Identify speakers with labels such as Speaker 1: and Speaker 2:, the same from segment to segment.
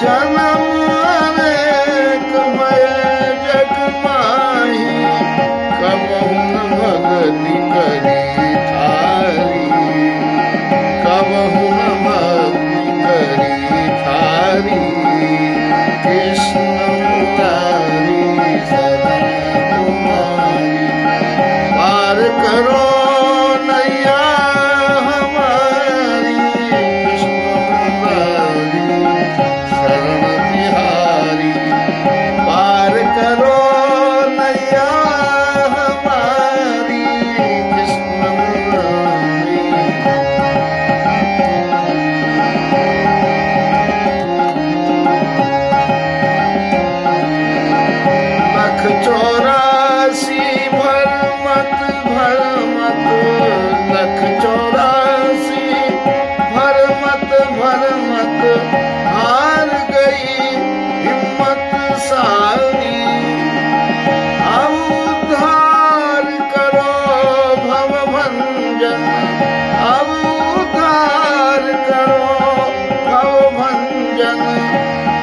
Speaker 1: जन्म अनेक भय जग माही, कबहु न भगति करी थारी, कबहु न भक्ति करी थारी। कृष्ण मुरारी शरण तुम्हारी, पार करो नैया हमारी। कृष्ण मुरारी शरण तिहारी, पार करो नैया हमारी। कृष्ण मुरारी। लख 84 भरमत भरमत, लख 84 भरमत भरमत, हार गई हिम्मत सारी। अब उद्धार करो भव भंजन, अब उद्धार करो भव भंजन।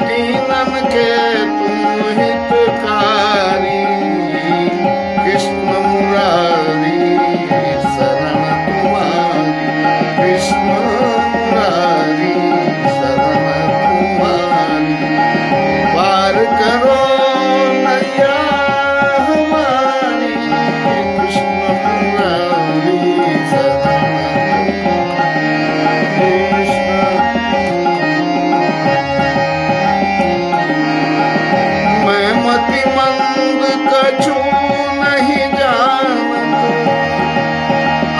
Speaker 1: दीनन के तुम हितकारी, कृष्ण मुरारी शरण तुम्हारी। कृष्ण मुरारी शरण तुम्हारी, पार करो नैया हमारी। कृष्ण मुरारी शरण कृष्ण। मैं मति मंद कछु नहीं जानत,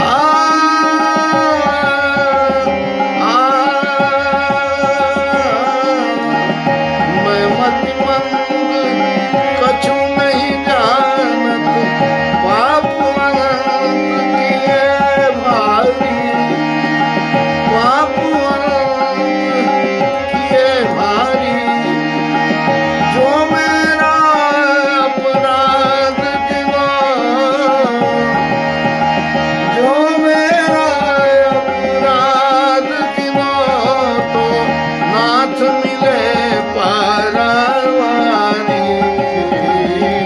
Speaker 1: आ, मैं मति मंद कछु नहीं जानत। पाप अनंत किए भारी, पाप अनंत किए भारी। जो मेरा अपराध गिना, जो मेरा अपराध गिना, तो नाथ मिले पारावारी।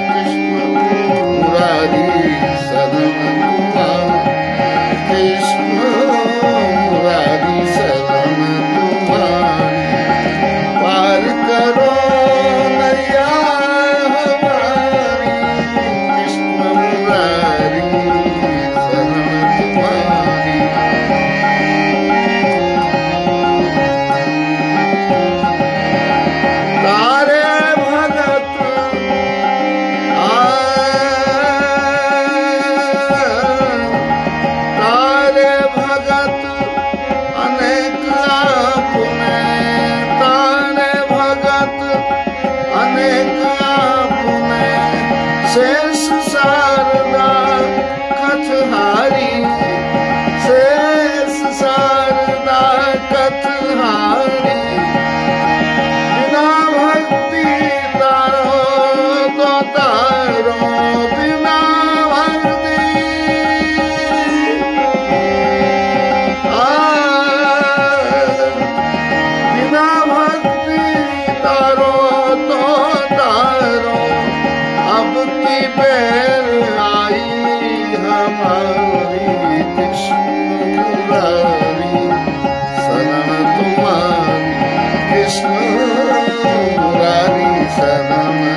Speaker 1: कृष्ण मुरारी शरण तुम्हारी, कृष्ण मुरारी शरण तुम्हारी। पार करो नैया हमारी। कृष्ण मुरारी शरण तुम्हारी। तारे भगत तारे भगत अनेक आपने, तारे भगत अनेक आपने। शेष शारदा कथहारी, शेष शारदा कथहारी। बिना भक्ति तारो तो तारो, बिना भक्ति बिना भक्ति तारो तो तारो। अब की बेर आई हमारी। कृष्ण मुरारी शरण तुम्हारी, कृष्ण मुरारी शरण